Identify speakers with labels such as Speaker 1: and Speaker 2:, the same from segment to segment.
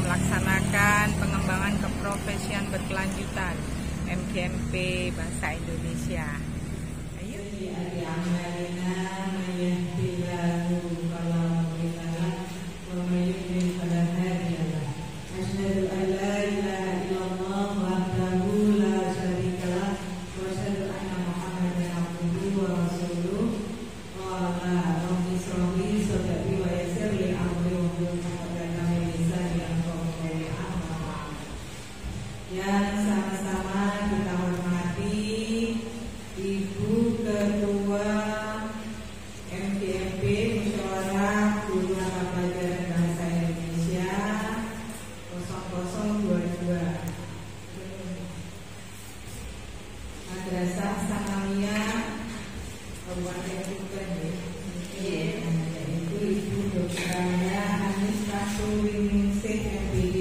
Speaker 1: melaksanakan pengembangan keprofesian berkelanjutan MGMP Bahasa Indonesia. Ayo.
Speaker 2: Yang sama-sama kita hormati Ibu Ketua MGMP Musyawarah Guru Mata Pelajaran Bahasa Indonesia 0022 Madrasah Sanawiyah Kabupaten Tuban, yaitu Ibu Dr. Anis Rasuliningsih MPD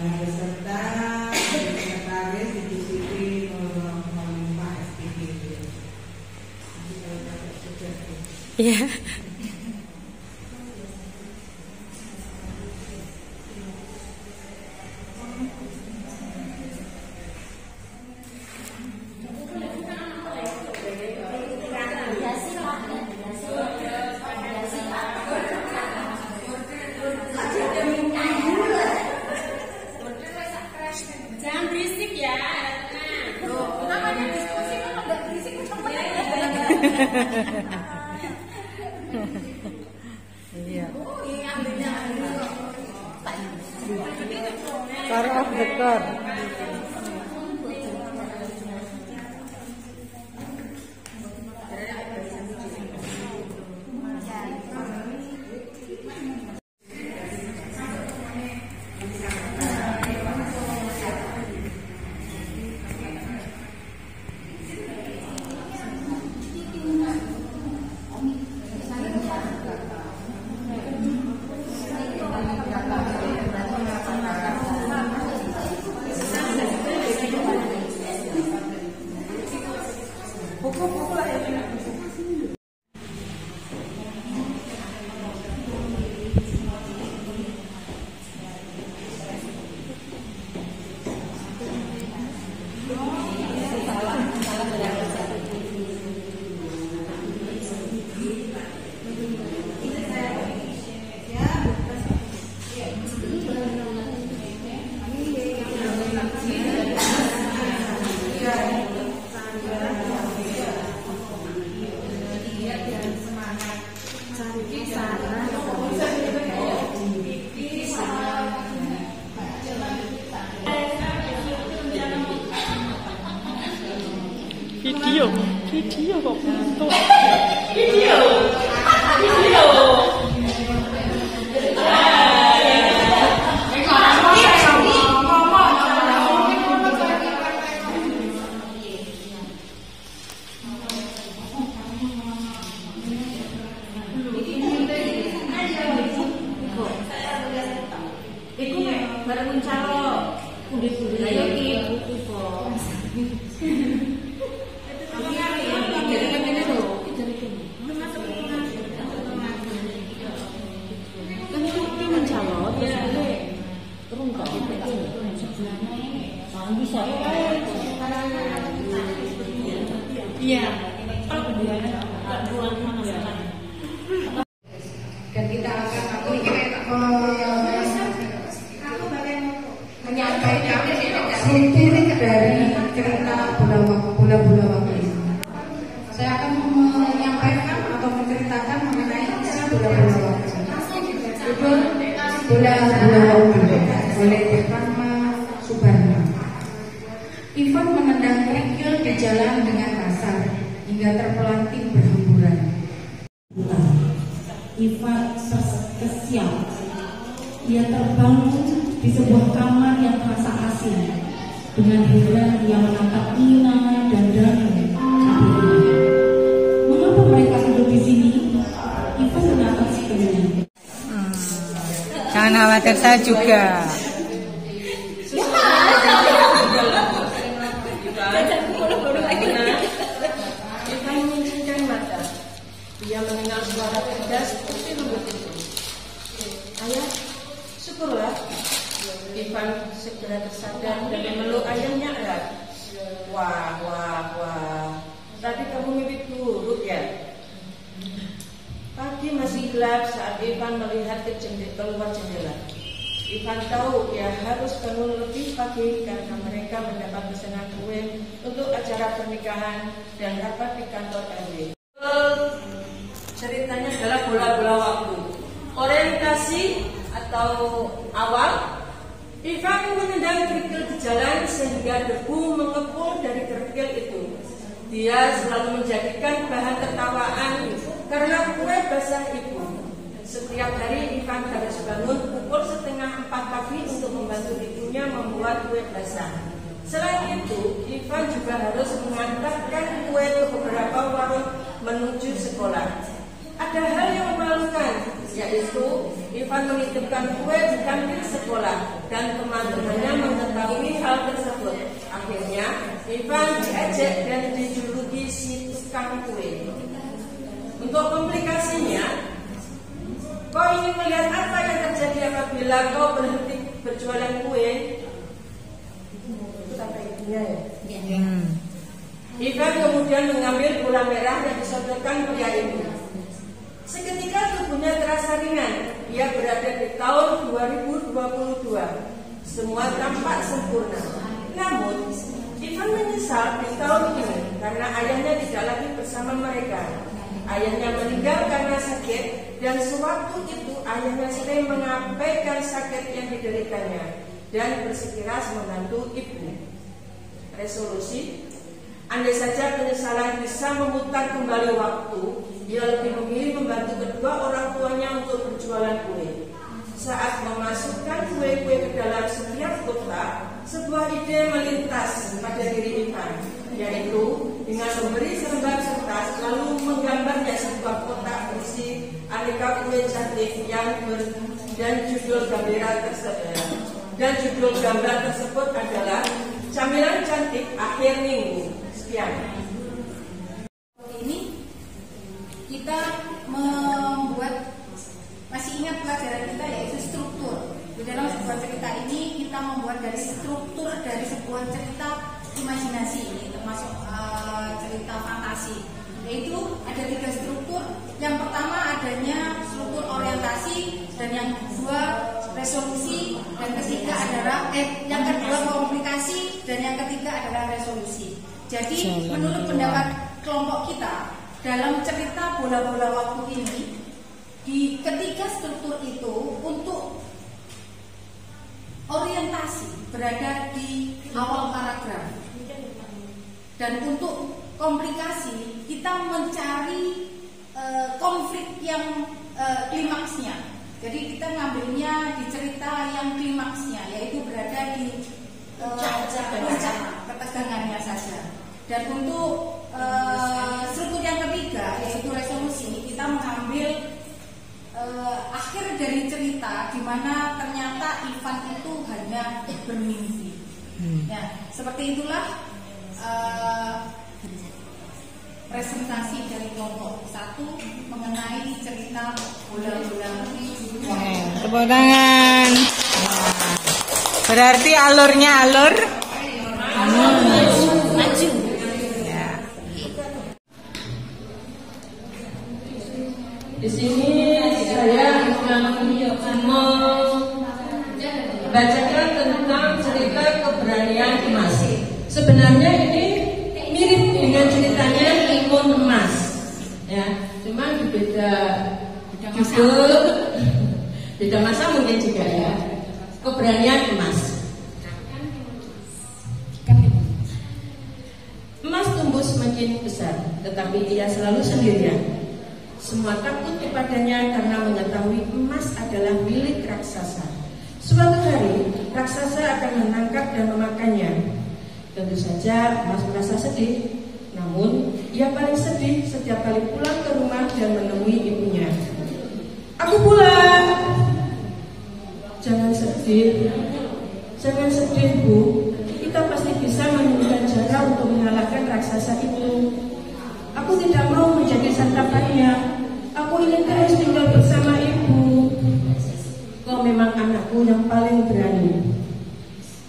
Speaker 2: beserta Sekretaris Ibu Siti Nurholifa SPDD.
Speaker 1: Iya.
Speaker 3: Jangan berisik ya. Loh, namanya diskusi kan nggak berisik temennya.
Speaker 1: Iya.
Speaker 3: Oh, iya ambilnya.
Speaker 1: Car of the car. Video kok foto. Video.
Speaker 3: Iku mek bareng calo kundi-kundi ayo iki buku kok. Iya.
Speaker 2: Dan kita akan menyampaikan sumber dari cerita bola-bola waktu itu. Saya akan menyampaikan atau menceritakan mengenai bola-bola waktu itu. Bola-bola waktu oleh Pertama Subarna. Ivan menendang kerikil di jalan dengan kasar hingga terpelanting berhamburan.
Speaker 4: Ivan kesial. Ia terbangun di sebuah kamar yang terasa asing. Dengan heran ia menatap Ina dan Danu. Mengapa mereka hidup di sini? Ivan menatap sekeliling.
Speaker 1: Jangan khawatir, saya juga.
Speaker 3: Dia mendengar suara tegas seperti lembut itu. Ayah, syukurlah Ivan segera tersadar dan memeluk ayahnya erat. Wah, tadi kamu mimpi buruk ya? Pagi masih gelap saat Ivan melihat keluar jendela. Ivan tahu dia harus bangun lebih pagi karena mereka mendapat pesanan kue untuk acara pernikahan dan rapat di kantor RW. Ceritanya adalah bola-bola waktu. Orientasi atau awal, Ivan menendang kerikil di jalan sehingga debu mengepul dari kerikil itu. Dia selalu menjadikan bahan tertawaan karena kue basah ibu. Setiap hari Ivan harus bangun pukul 3:30 pagi untuk membantu ibunya membuat kue basah. Selain itu, Ivan juga harus mengantarkan kue ke beberapa warung menuju sekolah. Ada hal yang memalukan, yaitu Ivan menitipkan kue di kantin sekolah dan teman-temannya mengetahui hal tersebut. Akhirnya, Ivan diejek dan dijuluki si tukang kue. Untuk komplikasinya, kau ingin melihat apa yang terjadi apabila kau berhenti berjualan kue? Itu kata ibunya ya. Ivan kemudian mengambil bola merah yang disodorkan pria itu. Seketika tubuhnya terasa ringan. Dia berada di tahun 2022. Semua tampak sempurna. Namun, Ivan menyesal di tahun ini karena ayahnya tidak lagi bersama mereka. Ayahnya meninggal karena sakit dan sewaktu itu ayahnya sering mengabaikan sakit yang dideritanya dan bersikeras membantu ibu. Resolusi, andai saja penyesalan bisa memutar kembali waktu, dia lebih memilih membantu kedua orang tuanya untuk berjualan kue. Saat memasukkan kue-kue ke dalam setiap kotak, sebuah ide melintas pada diri Ivan, yaitu dengan memberi selembar kertas lalu menggambarnya sebuah kotak berisi aneka kue cantik dan judul gambar tersebut adalah camilan cantik akhir minggu. Sekian.
Speaker 5: Ini kita membuat, masih ingat pelajaran kita yaitu struktur. Di dalam sebuah cerita ini kita membuat dari struktur dari sebuah cerita imajinasi, ini termasuk cerita fantasi. Yaitu ada 3 struktur. Yang pertama adanya struktur orientasi, dan yang kedua resolusi, dan ketiga adalah yang kedua komunikasi, dan yang ketiga adalah resolusi. Jadi menurut pendapat kelompok kita dalam cerita bola-bola waktu ini, di ketiga struktur itu untuk orientasi berada di awal paragraf, dan untuk komplikasi kita mencari konflik yang klimaksnya. Jadi kita ngambilnya di cerita yang klimaksnya, yaitu berada di puncak ketegangannya saja. Dan untuk struktur yang ketiga yaitu resolusi, kita mengambil akhir dari cerita di mana ternyata Ivan itu hanya bermimpi. Nah, seperti itulah presentasi dari kelompok 1 mengenai cerita bola-bola.
Speaker 1: Tepuk tangan. Berarti alurnya alur
Speaker 5: Maju.
Speaker 1: Ya.
Speaker 3: Di sini saya mau membacakan tentang cerita keberanian emas. Sebenarnya ini mirip dengan ceritanya Timun Emas, ya, cuman beda judul, beda masa mungkin juga ya. Keberanian emas. Emas tumbuh semakin besar, tetapi ia selalu sendirian. Semua takut kepadanya karena mengetahui emas adalah milik raksasa. Suatu hari, raksasa akan menangkap dan memakannya. Tentu saja emas merasa sedih. Namun, ia paling sedih setiap kali pulang ke rumah dan menemui ibunya. "Aku pulang." "Jangan sedih, Bu. Kita pasti bisa menemukan cara untuk mengalahkan raksasa itu. Aku tidak mau menjadi santapannya. Aku ingin terus tinggal bersama ibu." "Kau memang anakku yang paling berani.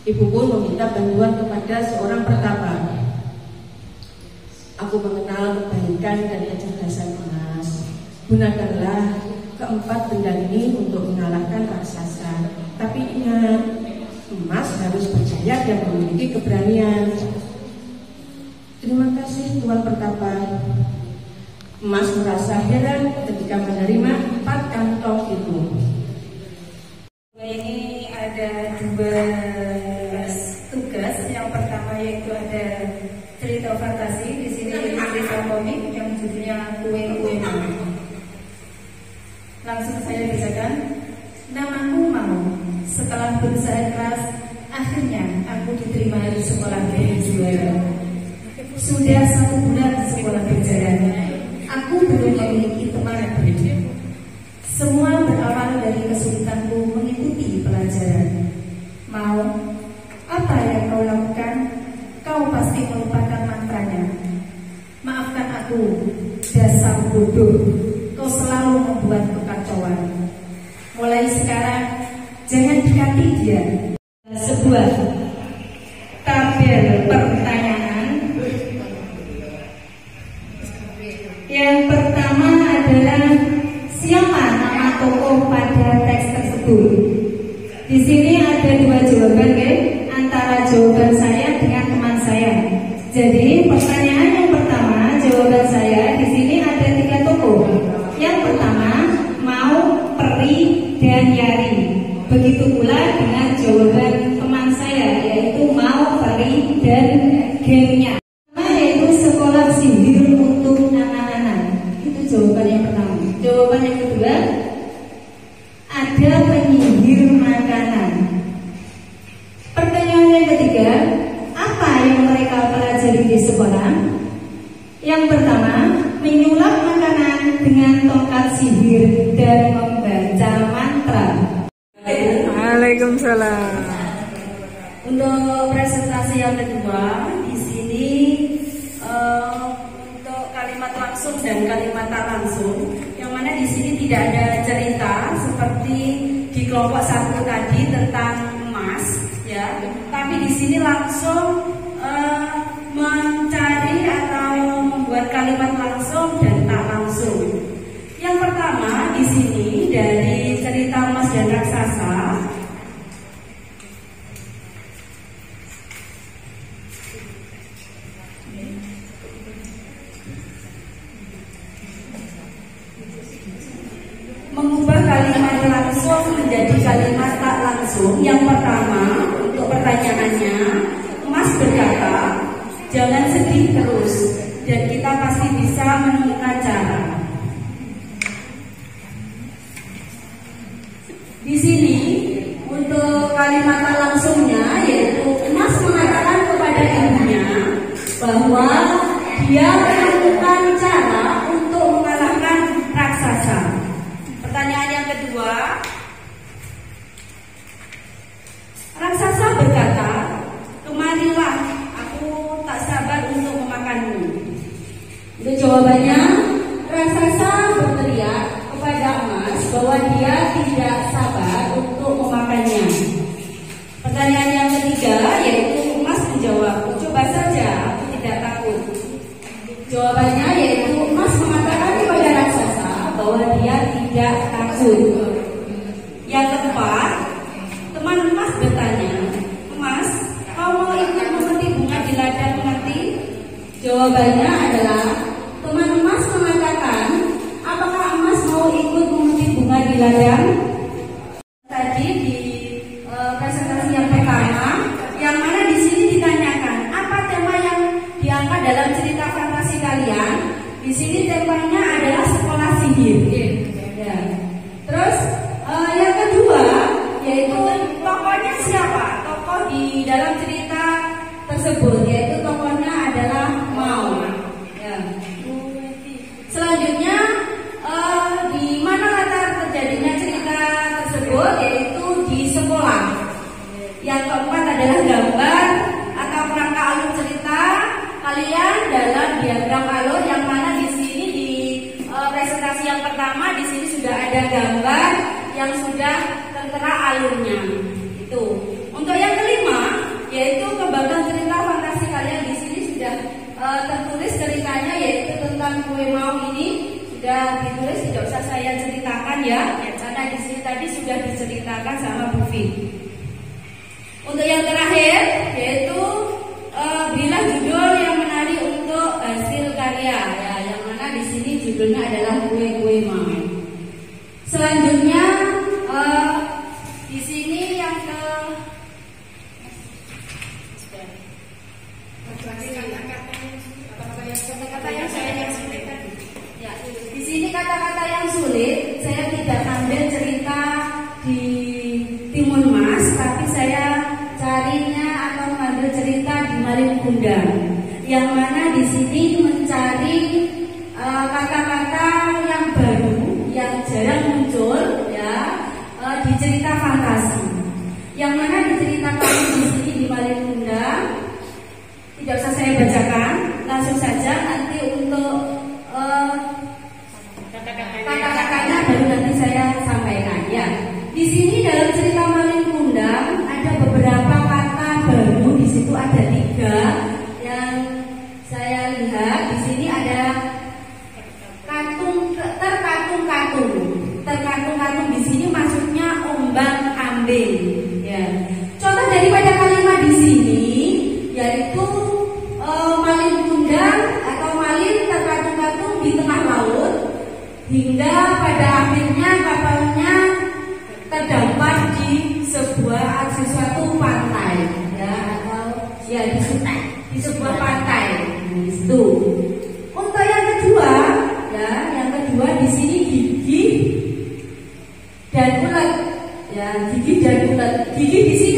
Speaker 3: Ibu pun meminta bantuan kepada seorang pertapa. Aku mengenal kebaikan dan kecerdasan emas. Gunakanlah keempat benda ini untuk mengalahkan raksasa. Tapi ingat, emas harus berjaya dan memiliki keberanian. Terima kasih Tuan Pertapa. Emas merasa heran ketika menerima 4 kantong itu.
Speaker 4: Ini ada 2 tugas. Yang pertama yaitu ada cerita fantasi. Di sini cerita komik yang judulnya Kue-Kue Mau. Langsung saya bacakan. Namaku Mau. Setelah berusaha keras, akhirnya aku diterima di sekolah dari juara. Sudah 1 bulan di sekolah berjalan, aku belum memiliki teman baru. Semua berawal dari kesulitanku mengikuti pelajaran. Mau, apa yang kau lakukan? Kau pasti melupakan mantranya. Maafkan aku, dasar bodoh. Kau selalu membuat kekacauan. Mulai sekarang, jangan dekati dia. Sebuah tabel pertanyaan. Yang pertama adalah siapa nama tokoh pada teks tersebut. Di sini ada 2 jawaban, antara jawaban saya dengan teman saya. Jadi pertanyaan yang pertama, jawaban saya di sini ada 3 tokoh. Yang pertama Mau, Peri, dan Yari. Begitu pula dengan jawaban teman saya, yaitu Mau, Peri, dan gengnya. Yaitu sekolah sihir untuk anak-anak. Itu jawaban yang pertama. Jawaban yang kedua, ada penyihir makanan. Pertanyaan yang ketiga, apa yang mereka pelajari di sekolah? Yang pertama, menyulap makanan dengan tongkat sihir dan membaca mantra.
Speaker 1: Waalaikumsalam.
Speaker 4: Untuk presentasi yang kedua, di sini untuk kalimat langsung dan kalimat tak langsung, yang mana di sini tidak ada cerita seperti di kelompok 1 tadi tentang emas, ya. Tapi di sini langsung mencari atau membuat kalimat langsung dan tak langsung. Yang pertama di sini dari cerita emas dan raksasa. Mengubah kalimat langsung menjadi kalimat tak langsung. Yang pertama, untuk pertanyaannya, emas berkata, jangan sedih terus, dan kita pasti bisa menemukan cara. Di sini, untuk kalimat tak langsungnya, yaitu emas mengatakan kepada ibunya bahwa dia menemukan cara untuk mengalahkan raksasa. Pertanyaan yang kedua, raksasa berkata, kemarilah, aku tak sabar untuk memakanmu. Itu jawabannya, raksasa berteriak kepada emas bahwa dia tidak sabar untuk memakannya. Pertanyaan yang ketiga, yaitu emas menjawab, coba saja, aku tidak takut. Jawabannya yaitu emas mengatakan kepada raksasa bahwa dia tidak takut. Yang keempat, teman emas bertanya, emas, kau mau ikut memetik bunga di ladang nanti? Jawabannya adalah, teman emas mengatakan, apakah emas mau ikut memetik bunga di ladang? Tadi di presentasi yang pertama, yang mana di sini ditanyakan apa tema yang diangkat dalam cerita fantasi kalian. Di sini temanya adalah sekolah sihir. Ya. Terus yang kedua yaitu tokohnya siapa? Tokoh di dalam cerita tersebut yaitu tokohnya adalah Mau. Ya. Selanjutnya di mana latar terjadinya cerita tersebut yaitu di sekolah. Yang keempat adalah gambar atau kerangka alur cerita kalian dalam diagram alur, yang mana di sini di presentasi yang pertama di sini sudah ada gambar yang sudah tertera alurnya. Itu. Untuk yang kelima, yaitu kembangkan cerita fantasi kalian di sini sudah tertulis ceritanya, yaitu tentang kue mau ini sudah ditulis, tidak usah saya ceritakan ya, karena di sini tadi sudah diceritakan sama Bu Fi. Untuk yang terakhir, yaitu berilah judul yang menarik untuk hasil karya, ya, yang mana di sini judulnya adalah kue mau. Selanjutnya di sini yang kata-kata yang saya sulit tadi. Ya, di sini kata-kata yang sulit saya tidak ambil cerita di Timun Mas, tapi saya carinya atau mengambil cerita di Malin Kundang, yang mana di sini mencari kata-kata yang baru yang jarang muncul ya di cerita fantasi. Yang mana diceritakan di sini di Malin Kundang tidak usah saya bacakan, langsung saja nanti untuk kata-katanya baru nanti saya sampaikan ya. Di sini dalam cerita Malin Kundang ada beberapa kata baru, di situ ada 3 yang saya lihat. Di sini ada terkatung-katung di sini maksudnya ombang-ambing ya. Contoh daripada kalimat di sini yaitu Malin Kundang atau Malin terkatung-katung di tengah laut hingga pada akhirnya kapalnya terdampar di suatu pantai ya, atau ya di sebuah pantai itu. Untuk yang kedua ya, yang kedua di sini gigi dan ulet ya, gigi dan ulet. Gigi di sini